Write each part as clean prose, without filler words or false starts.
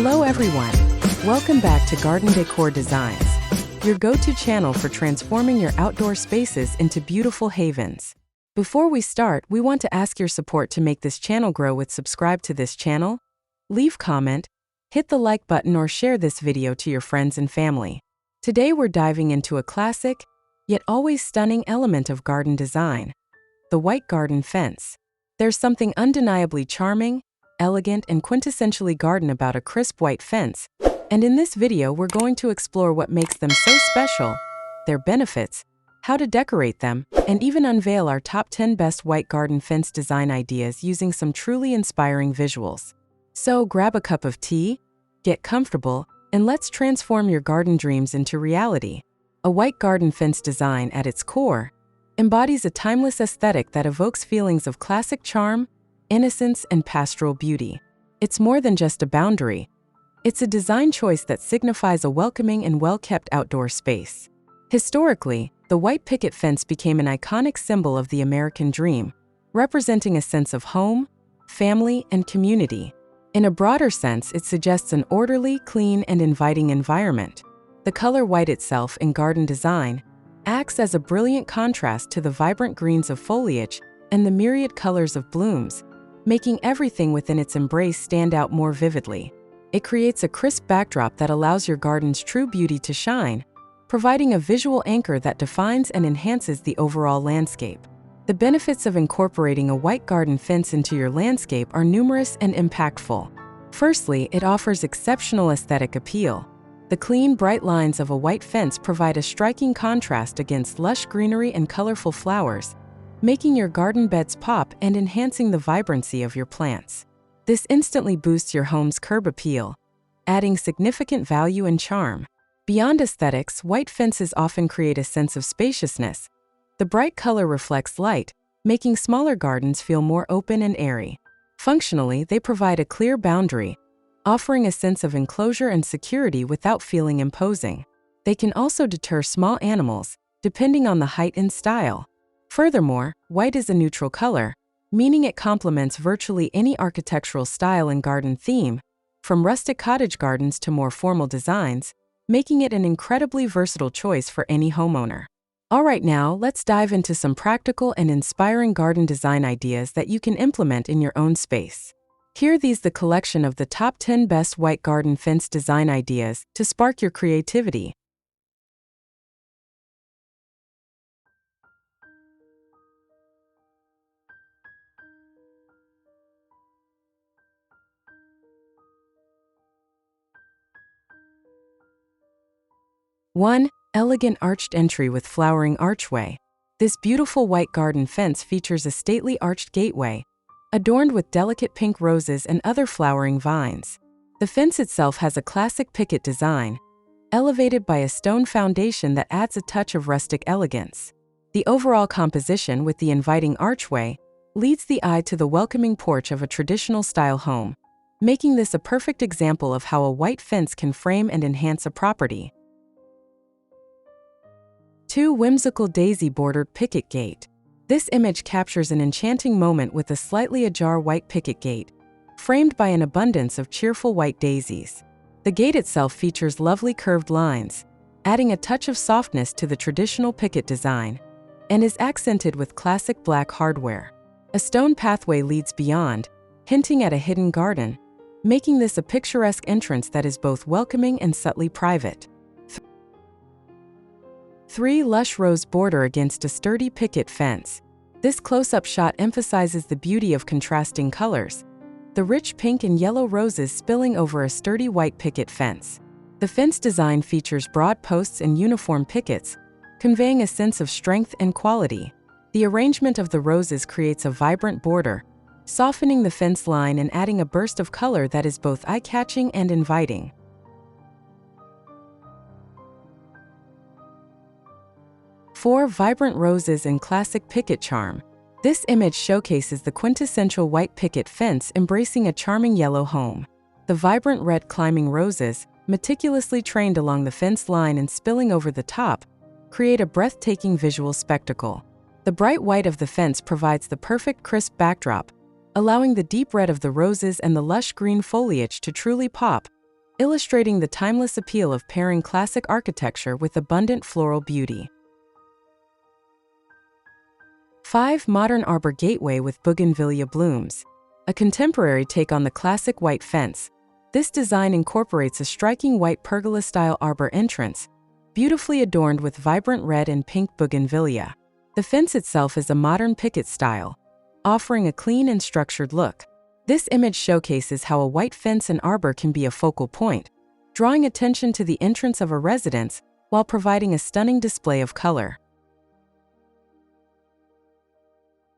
Hello everyone! Welcome back to Garden Decor Designs, your go-to channel for transforming your outdoor spaces into beautiful havens. Before we start, we want to ask your support to make this channel grow with subscribe to this channel, leave comment, hit the like button or share this video to your friends and family. Today we're diving into a classic, yet always stunning element of garden design, the white garden fence. There's something undeniably charming, elegant, and quintessentially garden about a crisp white fence, and in this video we're going to explore what makes them so special, their benefits, how to decorate them, and even unveil our top 10 best white garden fence design ideas using some truly inspiring visuals. So grab a cup of tea, get comfortable, and let's transform your garden dreams into reality. A white garden fence design at its core embodies a timeless aesthetic that evokes feelings of classic charm, innocence, and pastoral beauty. It's more than just a boundary. It's a design choice that signifies a welcoming and well-kept outdoor space. Historically, the white picket fence became an iconic symbol of the American dream, representing a sense of home, family, and community. In a broader sense, it suggests an orderly, clean, and inviting environment. The color white itself in garden design acts as a brilliant contrast to the vibrant greens of foliage and the myriad colors of blooms, making everything within its embrace stand out more vividly. It creates a crisp backdrop that allows your garden's true beauty to shine, providing a visual anchor that defines and enhances the overall landscape. The benefits of incorporating a white garden fence into your landscape are numerous and impactful. Firstly, it offers exceptional aesthetic appeal. The clean, bright lines of a white fence provide a striking contrast against lush greenery and colorful flowers, making your garden beds pop and enhancing the vibrancy of your plants. This instantly boosts your home's curb appeal, adding significant value and charm. Beyond aesthetics, white fences often create a sense of spaciousness. The bright color reflects light, making smaller gardens feel more open and airy. Functionally, they provide a clear boundary, offering a sense of enclosure and security without feeling imposing. They can also deter small animals, depending on the height and style. Furthermore, white is a neutral color, meaning it complements virtually any architectural style and garden theme, from rustic cottage gardens to more formal designs, making it an incredibly versatile choice for any homeowner. Alright, now let's dive into some practical and inspiring garden design ideas that you can implement in your own space. Here these the collection of the top 10 best white garden fence design ideas to spark your creativity. One, elegant arched entry with flowering archway. This beautiful white garden fence features a stately arched gateway, adorned with delicate pink roses and other flowering vines. The fence itself has a classic picket design, elevated by a stone foundation that adds a touch of rustic elegance. The overall composition with the inviting archway leads the eye to the welcoming porch of a traditional-style home, making this a perfect example of how a white fence can frame and enhance a property. 2. Whimsical daisy-bordered picket gate. This image captures an enchanting moment with a slightly ajar white picket gate, framed by an abundance of cheerful white daisies. The gate itself features lovely curved lines, adding a touch of softness to the traditional picket design, and is accented with classic black hardware. A stone pathway leads beyond, hinting at a hidden garden, making this a picturesque entrance that is both welcoming and subtly private. 3. Lush rose border against a sturdy picket fence. This close-up shot emphasizes the beauty of contrasting colors, the rich pink and yellow roses spilling over a sturdy white picket fence. The fence design features broad posts and uniform pickets, conveying a sense of strength and quality. The arrangement of the roses creates a vibrant border, softening the fence line and adding a burst of color that is both eye-catching and inviting. 4. Vibrant roses and classic picket charm. This image showcases the quintessential white picket fence embracing a charming yellow home. The vibrant red climbing roses, meticulously trained along the fence line and spilling over the top, create a breathtaking visual spectacle. The bright white of the fence provides the perfect crisp backdrop, allowing the deep red of the roses and the lush green foliage to truly pop, illustrating the timeless appeal of pairing classic architecture with abundant floral beauty. 5. Modern arbor gateway with bougainvillea blooms. A contemporary take on the classic white fence, this design incorporates a striking white pergola-style arbor entrance, beautifully adorned with vibrant red and pink bougainvillea. The fence itself is a modern Picket style, offering a clean and structured look. This image showcases how a white fence and arbor can be a focal point, drawing attention to the entrance of a residence while providing a stunning display of color.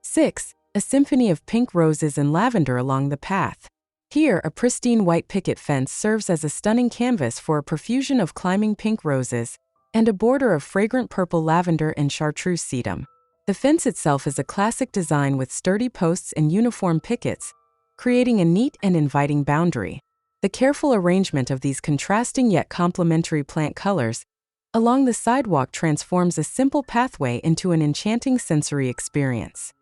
6. A symphony of pink roses and lavender along the path. Here, a pristine white picket fence serves as a stunning canvas for a profusion of climbing pink roses and a border of fragrant purple lavender and chartreuse sedum. The fence itself is a classic design with sturdy posts and uniform pickets, creating a neat and inviting boundary. The careful arrangement of these contrasting yet complementary plant colors along the sidewalk transforms a simple pathway into an enchanting sensory experience.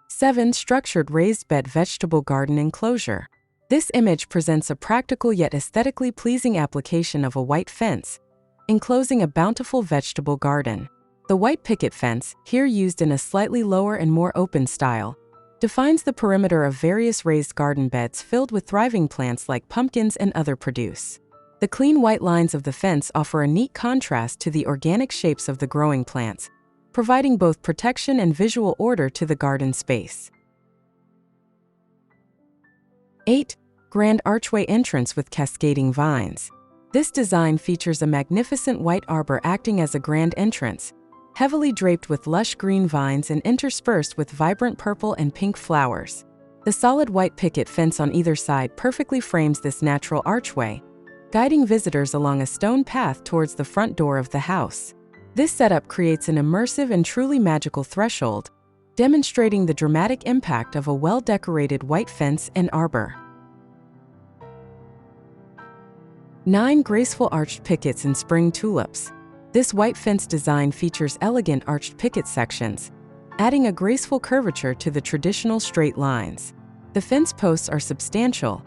7. Structured raised bed vegetable garden enclosure. This image presents a practical yet aesthetically pleasing application of a white fence, enclosing a bountiful vegetable garden. The white picket fence, here used in a slightly lower and more open style, defines the perimeter of various raised garden beds filled with thriving plants like pumpkins and other produce. The clean white lines of the fence offer a neat contrast to the organic shapes of the growing plants, providing both protection and visual order to the garden space. 8. Grand archway entrance with cascading vines. This design features a magnificent white arbor acting as a grand entrance, heavily draped with lush green vines and interspersed with vibrant purple and pink flowers. The solid white picket fence on either side perfectly frames this natural archway, guiding visitors along a stone path towards the front door of the house. This setup creates an immersive and truly magical threshold, demonstrating the dramatic impact of a well-decorated white fence and arbor. 9. Graceful arched pickets and spring tulips. This white fence design features elegant arched picket sections, adding a graceful curvature to the traditional straight lines. The fence posts are substantial,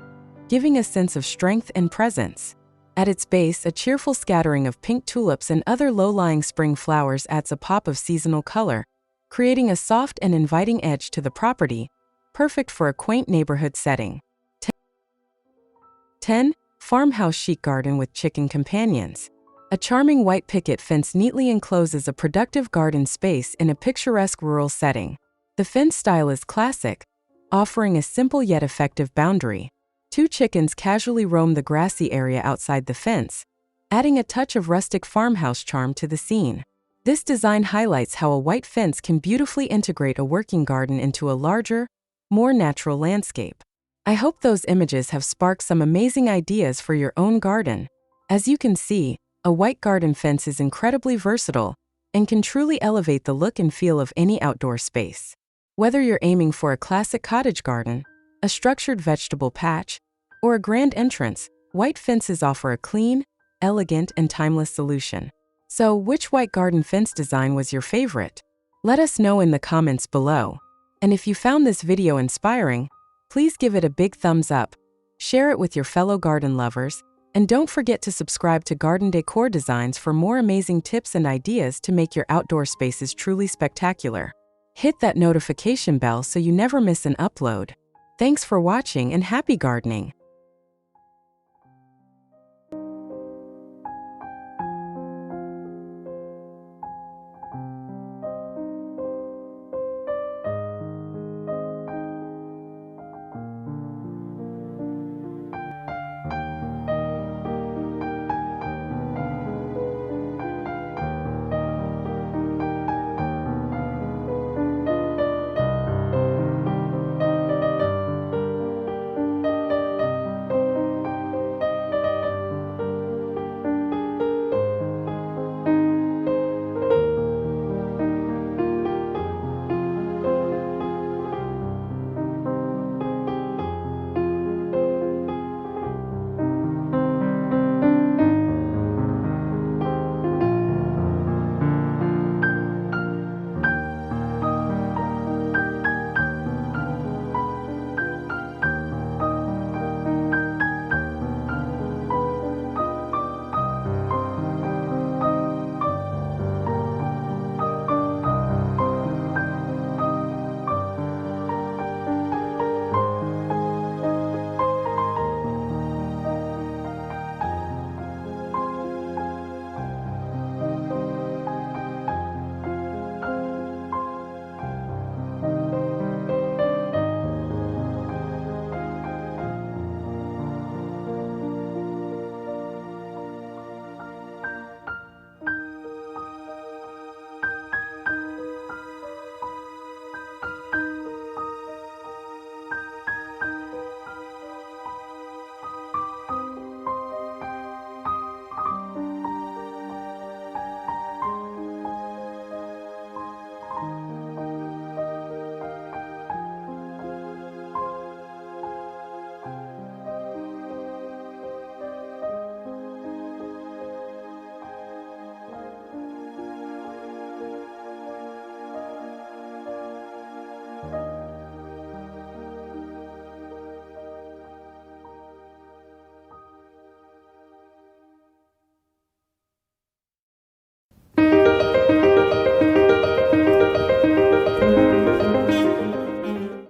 giving a sense of strength and presence. At its base, a cheerful scattering of pink tulips and other low-lying spring flowers adds a pop of seasonal color, creating a soft and inviting edge to the property, perfect for a quaint neighborhood setting. 10. Farmhouse chic garden with chicken companions. A charming white picket fence neatly encloses a productive garden space in a picturesque rural setting. The fence style is classic, offering a simple yet effective boundary. 2 chickens casually roam the grassy area outside the fence, adding a touch of rustic farmhouse charm to the scene. This design highlights how a white fence can beautifully integrate a working garden into a larger, more natural landscape. I hope those images have sparked some amazing ideas for your own garden. As you can see, a white garden fence is incredibly versatile and can truly elevate the look and feel of any outdoor space. Whether you're aiming for a classic cottage garden, a structured vegetable patch, or a grand entrance, white fences offer a clean, elegant, and timeless solution. So, which white garden fence design was your favorite? Let us know in the comments below. And if you found this video inspiring, please give it a big thumbs up, share it with your fellow garden lovers, and don't forget to subscribe to Garden Decor Designs for more amazing tips and ideas to make your outdoor spaces truly spectacular. Hit that notification bell so you never miss an upload. Thanks for watching and happy gardening!